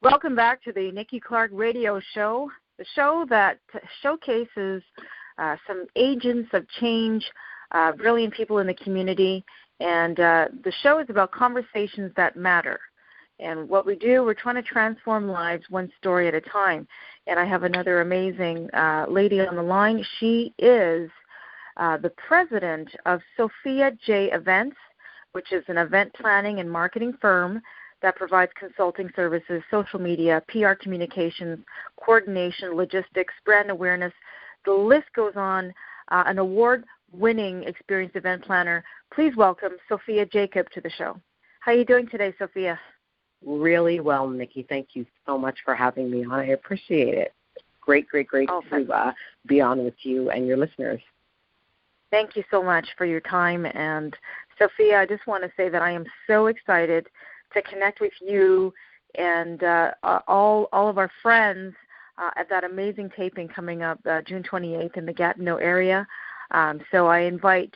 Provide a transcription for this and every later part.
Welcome back to the Nikki Clarke Radio Show, the show that showcases some agents of change, brilliant people in the community. And the show is about conversations that matter. And what we do, we're trying to transform lives one story at a time. And I have another amazing lady on the line. She is the president of Sophia J Events, which is an event planning and marketing firm that provides consulting services, social media, PR communications, coordination, logistics, brand awareness. The list goes on. An award-winning experienced event planner. Please welcome Sophia Jacob to the show. How are you doing today, Sophia? Really well, Nikki. Thank you so much for having me on. I appreciate it. Great to be on with you and your listeners. Thank you so much for your time. And, Sophia, I just want to say that I am so excited to connect with you and all of our friends at that amazing taping coming up June 28th in the Gatineau area. So I invite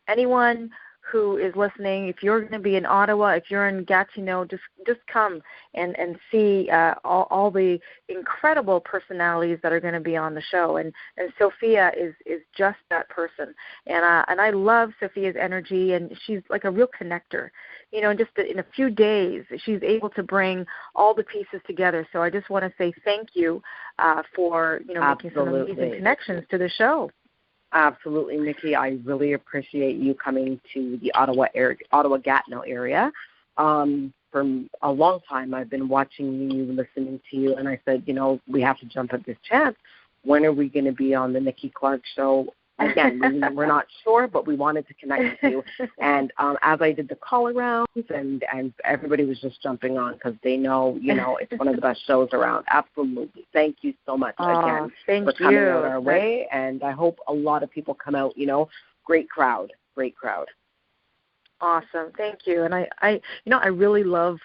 anyone who is listening, if you're going to be in Ottawa, if you're in Gatineau, just come and see all the incredible personalities that are going to be on the show. And Sophia is just that person. And I love Sophia's energy, and she's like a real connector. You know, just in a few days, she's able to bring all the pieces together. So I just want to say thank you for, making some amazing connections to the show. Absolutely, Nikki. I really appreciate you coming to the Ottawa-Gatineau area. For a long time, I've been watching you, listening to you, and I said, we have to jump at this chance. When are we going to be on the Nikki Clarke Show? Again, we're not sure, but we wanted to connect with you. And as I did the call-arounds, and everybody was just jumping on because they know, it's one of the best shows around. Absolutely. Thank you so much again for coming out our way. And I hope a lot of people come out, great crowd. Awesome. Thank you. And I really love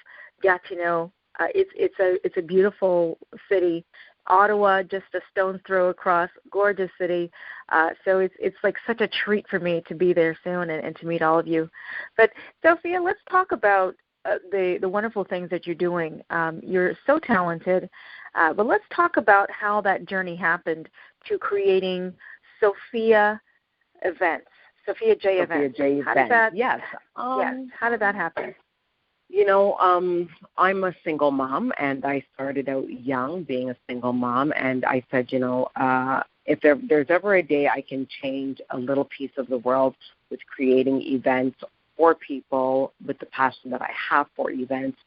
Gatineau. It's a beautiful city. Ottawa, just a stone's throw across, gorgeous city. So it's like such a treat for me to be there soon and to meet all of you. But Sophia, let's talk about the wonderful things that you're doing. You're so talented, but let's talk about how that journey happened to creating Sophia Events, Sophia J Events. Sophia J Events. Yes. Yes. How did that happen? I'm a single mom, and I started out young being a single mom, and I said, if there's ever a day I can change a little piece of the world with creating events for people with the passion that I have for events,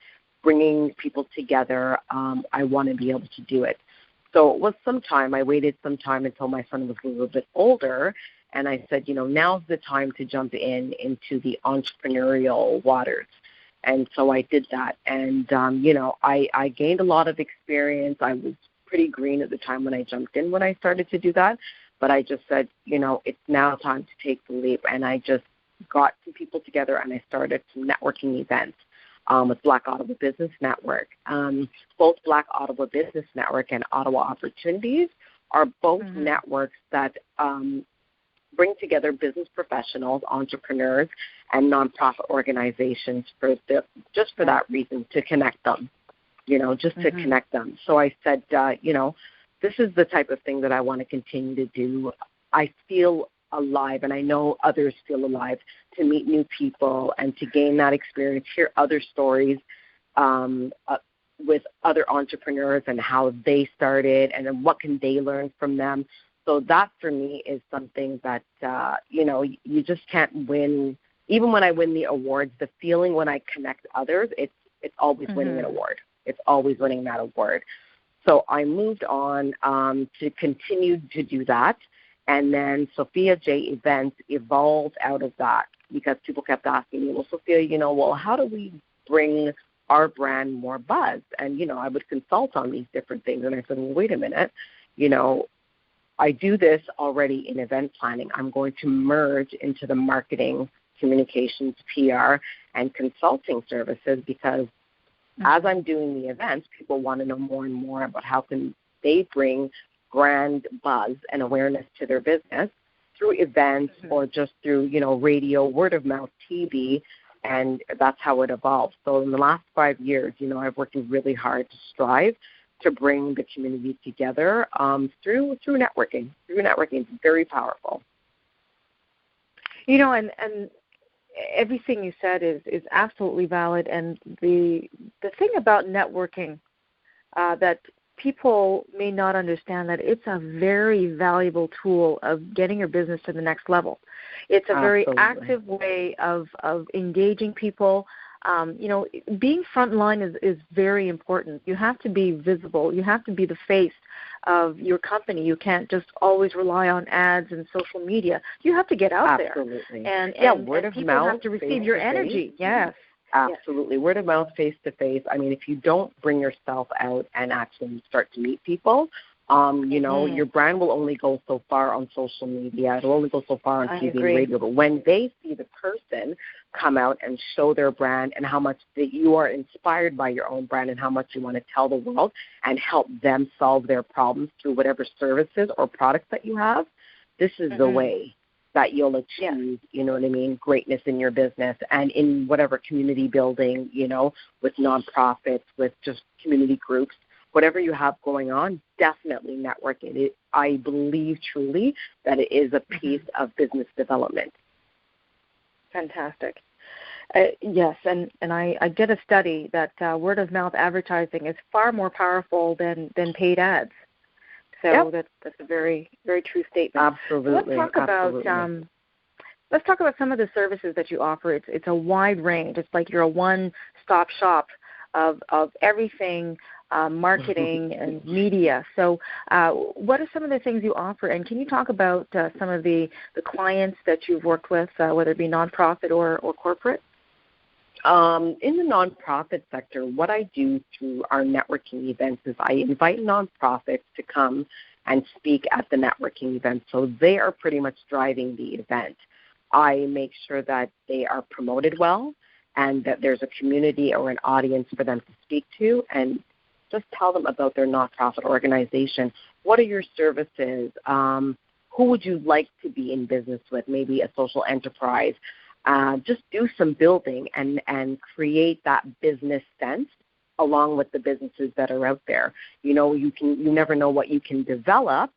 bringing people together, I want to be able to do it. So it was I waited some time until my son was a little bit older, and I said, now's the time to jump into the entrepreneurial waters. And so I did that. And, I gained a lot of experience. I was pretty green at the time when I jumped in when I started to do that. But I just said, it's now time to take the leap. And I just got some people together, and I started some networking events with Black Ottawa Business Network. Both Black Ottawa Business Network and Ottawa Opportunities are both networks that bring together business professionals, entrepreneurs, and nonprofit organizations for that reason, to connect them, to connect them. So I said, this is the type of thing that I want to continue to do. I feel alive, and I know others feel alive, to meet new people and to gain that experience, hear other stories with other entrepreneurs and how they started, and then what can they learn from them. So that, for me, is something that, you just can't win. Even when I win the awards, the feeling when I connect others, it's always winning an award. It's always winning that award. So I moved on to continue to do that. And then Sophia J Events evolved out of that, because people kept asking me, well, Sophia, how do we bring our brand more buzz? And, I would consult on these different things. And I said, well, wait a minute, I do this already in event planning. I'm going to merge into the marketing, communications, PR, and consulting services, because as I'm doing the events, people want to know more and more about how can they bring brand buzz and awareness to their business through events or just through, radio, word of mouth, TV, And that's how it evolved. So in the last 5 years, I've worked really hard to strive to bring the community together through networking. Through networking, it's very powerful. And everything you said is absolutely valid. And the thing about networking that people may not understand, that it's a very valuable tool of getting your business to the next level. It's a very active way of engaging people. Being frontline is very important. You have to be visible. You have to be the face of your company. You can't just always rely on ads and social media. You have to get out there. And word of people mouth, have to receive your energy. Yes. Absolutely. Yes. Word of mouth, face-to-face. I mean, if you don't bring yourself out and actually start to meet people, your brand will only go so far on social media. It'll only go so far on TV and radio. But when they see the person come out and show their brand and how much that you are inspired by your own brand and how much you want to tell the world and help them solve their problems through whatever services or products that you have, this is the way that you'll achieve, greatness in your business and in whatever community building, with nonprofits, with just community groups, whatever you have going on, definitely network it. I believe truly that it is a piece of business development. Fantastic. Yes, and I did a study that word-of-mouth advertising is far more powerful than paid ads. So that's a very, very true statement. Absolutely. So let's talk about some of the services that you offer. It's a wide range. It's like you're a one-stop shop of everything, marketing and media. So what are some of the things you offer? And can you talk about some of the clients that you've worked with, whether it be nonprofit or corporate? In the nonprofit sector, what I do through our networking events is I invite nonprofits to come and speak at the networking event. So they are pretty much driving the event. I make sure that they are promoted well and that there's a community or an audience for them to speak to, and just tell them about their nonprofit organization. What are your services? Who would you like to be in business with? Maybe a social enterprise. Just do some building and create that business sense along with the businesses that are out there. You never know what you can develop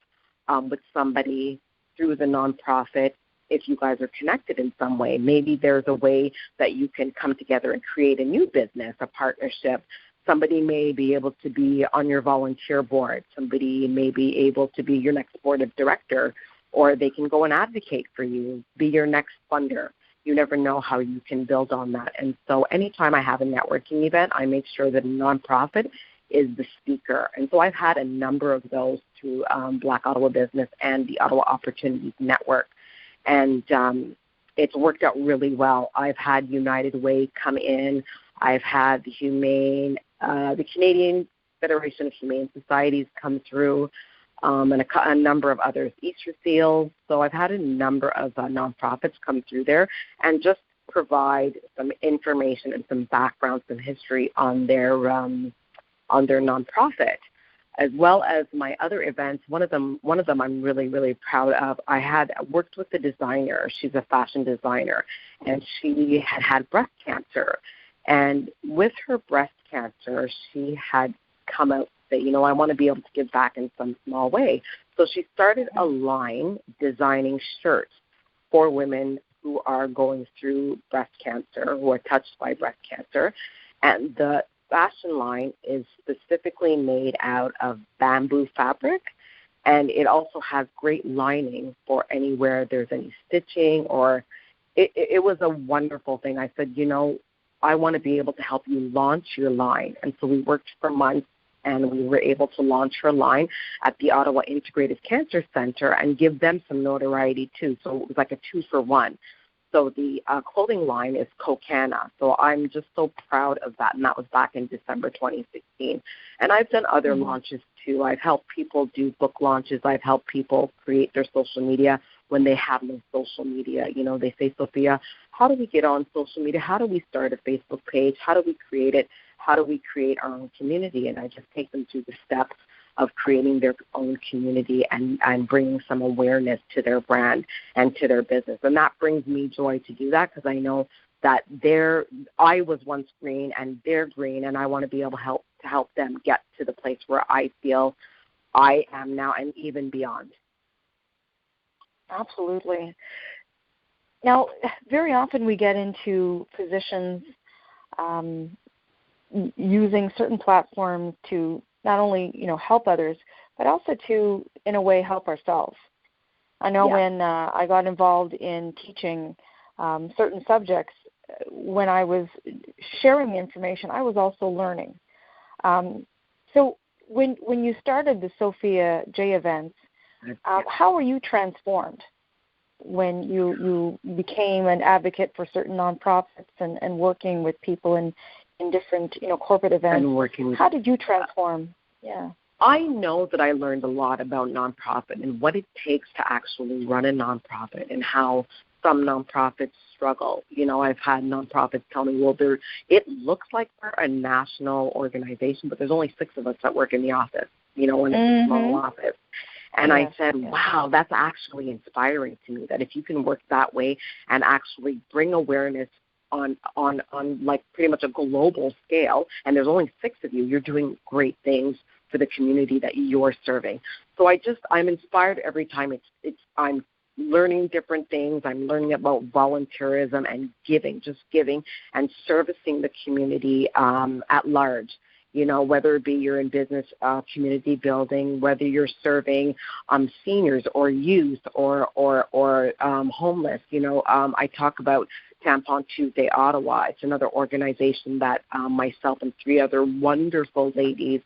with somebody through the nonprofit if you guys are connected in some way. Maybe there's a way that you can come together and create a new business, a partnership. Somebody may be able to be on your volunteer board. Somebody may be able to be your next board of director, or they can go and advocate for you, be your next funder. You never know how you can build on that. And so anytime I have a networking event, I make sure that a nonprofit is the speaker. And so I've had a number of those through Black Ottawa Business and the Ottawa Opportunities Network. And it's worked out really well. I've had United Way come in. I've had the Canadian Federation of Humane Societies come through, and a number of others, Easterfield. So I've had a number of nonprofits come through there and just provide some information and some background, some history on their nonprofit, as well as my other events. One of them I'm really, really proud of. I had worked with a designer. She's a fashion designer, and she had breast cancer. And with her breast cancer, she had come out that, I want to be able to give back in some small way. So she started a line designing shirts for women who are going through breast cancer, who are touched by breast cancer. And the fashion line is specifically made out of bamboo fabric, and it also has great lining for anywhere there's any stitching, or it was a wonderful thing. I said, I want to be able to help you launch your line. And so we worked for months, and we were able to launch her line at the Ottawa Integrated Cancer Center and give them some notoriety too. So it was like a 2-for-1. So the clothing line is Kokana. So I'm just so proud of that, and that was back in December 2016. And I've done other launches too. I've helped people do book launches. I've helped people create their social media when they have no social media. They say, Sophia, how do we get on social media? How do we start a Facebook page? How do we create it? How do we create our own community? And I just take them through the steps of creating their own community and bringing some awareness to their brand and to their business. And that brings me joy to do that, because I know that I was once green and they're green, and I want to be able to help them get to the place where I feel I am now and even beyond. Absolutely. Now, very often we get into positions using certain platforms to not only, help others, but also to, in a way, help ourselves. I know when I got involved in teaching certain subjects, when I was sharing the information, I was also learning. So when you started the Sophia J Events, how were you transformed when you became an advocate for certain nonprofits and working with people in different corporate events? How did you transform? I know that I learned a lot about nonprofit and what it takes to actually run a nonprofit and how some nonprofits struggle. I've had nonprofits tell me, well, it looks like we're a national organization, but there's only 6 of us that work in the office, in a small office. And I said, wow, that's actually inspiring to me, that if you can work that way and actually bring awareness on like pretty much a global scale, and there's only 6 of you, you're doing great things for the community that you're serving. So I'm inspired every time I'm learning different things. I'm learning about volunteerism and giving and servicing the community at large. Whether it be you're in business, community building, whether you're serving seniors or youth or homeless. I talk about Tampon Tuesday Ottawa. It's another organization that myself and 3 other wonderful ladies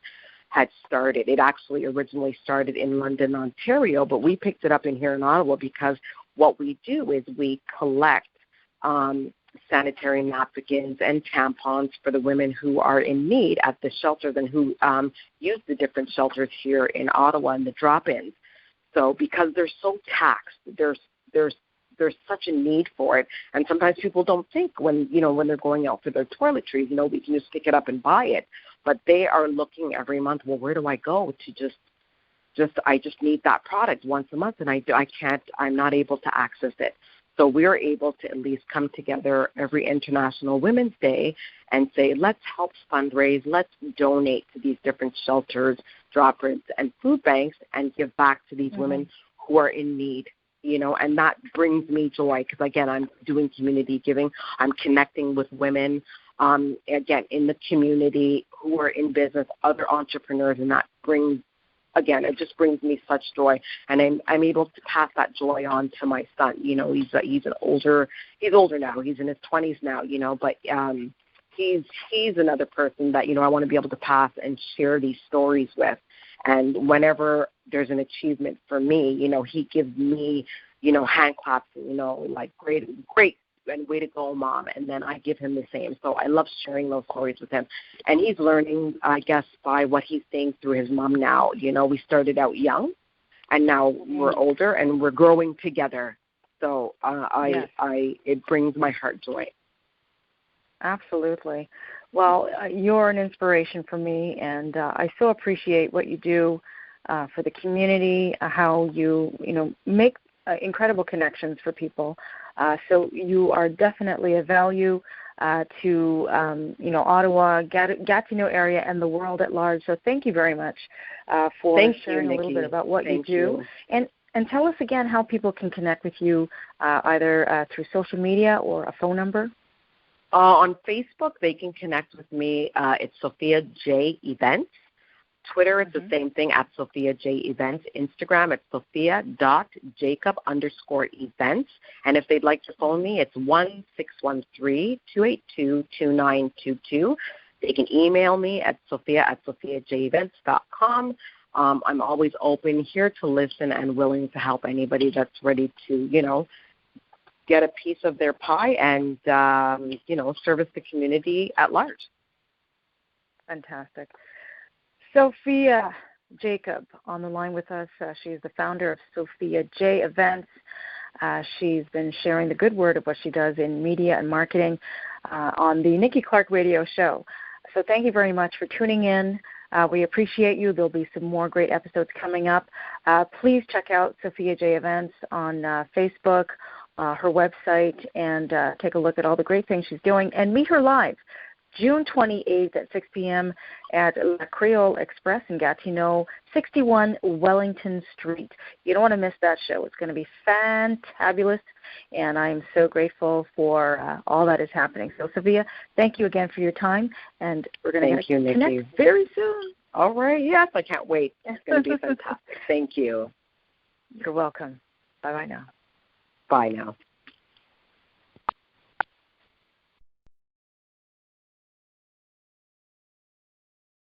had started. It actually originally started in London, Ontario, but we picked it up in here in Ottawa because what we do is we collect sanitary napkins and tampons for the women who are in need at the shelters and who use the different shelters here in Ottawa and the drop-ins. So because they're so taxed, there's such a need for it, and sometimes people don't think when they're going out for their toiletries, we can just pick it up and buy it. But they are looking every month, well, where do I go to I just need that product once a month, and I'm not able to access it. So we're able to at least come together every International Women's Day and say, let's help fundraise, let's donate to these different shelters, drop-ins, and food banks and give back to these women who are in need. And that brings me joy because, again, I'm doing community giving. I'm connecting with women, again, in the community who are in business, other entrepreneurs, and that brings, again, it just brings me such joy. And I'm able to pass that joy on to my son. He's older now. He's in his 20s now, but he's another person that, I want to be able to pass and share these stories with. And whenever there's an achievement for me, he gives me, hand claps, like great, and way to go, Mom. And then I give him the same. So I love sharing those stories with him. And he's learning, I guess, by what he's seeing through his mom now. We started out young, and now we're older, and we're growing together. So it brings my heart joy. Absolutely. Well, you're an inspiration for me, and I so appreciate what you do for the community, how you make incredible connections for people. So you are definitely a value to Ottawa, Gatineau area, and the world at large. So thank you very much for sharing a little bit about what you do. And tell us again how people can connect with you, either through social media or a phone number. On Facebook, they can connect with me. It's Sophia J Events. Twitter, it's the same thing, at Sophia J Events. Instagram, it's Sophia.Jacob_events. And if they'd like to phone me, it's 1-613-282-2922. They can email me at sophia@sophiajevents.com. I'm always open here to listen and willing to help anybody that's ready to, get a piece of their pie and, service the community at large. Fantastic. Sophia Jacob on the line with us. She's the founder of Sophia J Events. She's been sharing the good word of what she does in media and marketing on the Nikki Clarke Radio Show. So thank you very much for tuning in. We appreciate you. There'll be some more great episodes coming up. Please check out Sophia J Events on Facebook her website and take a look at all the great things she's doing, and meet her live June 28th at 6 p.m. at La Creole Express in Gatineau, 61 Wellington Street. You don't want to miss that show. It's going to be fantabulous, and I am so grateful for all that is happening. So, Sophia, thank you again for your time, and we're going to connect very soon. All right. Yes, I can't wait. It's going to be fantastic. Thank you. You're welcome. Bye-bye now. Bye now.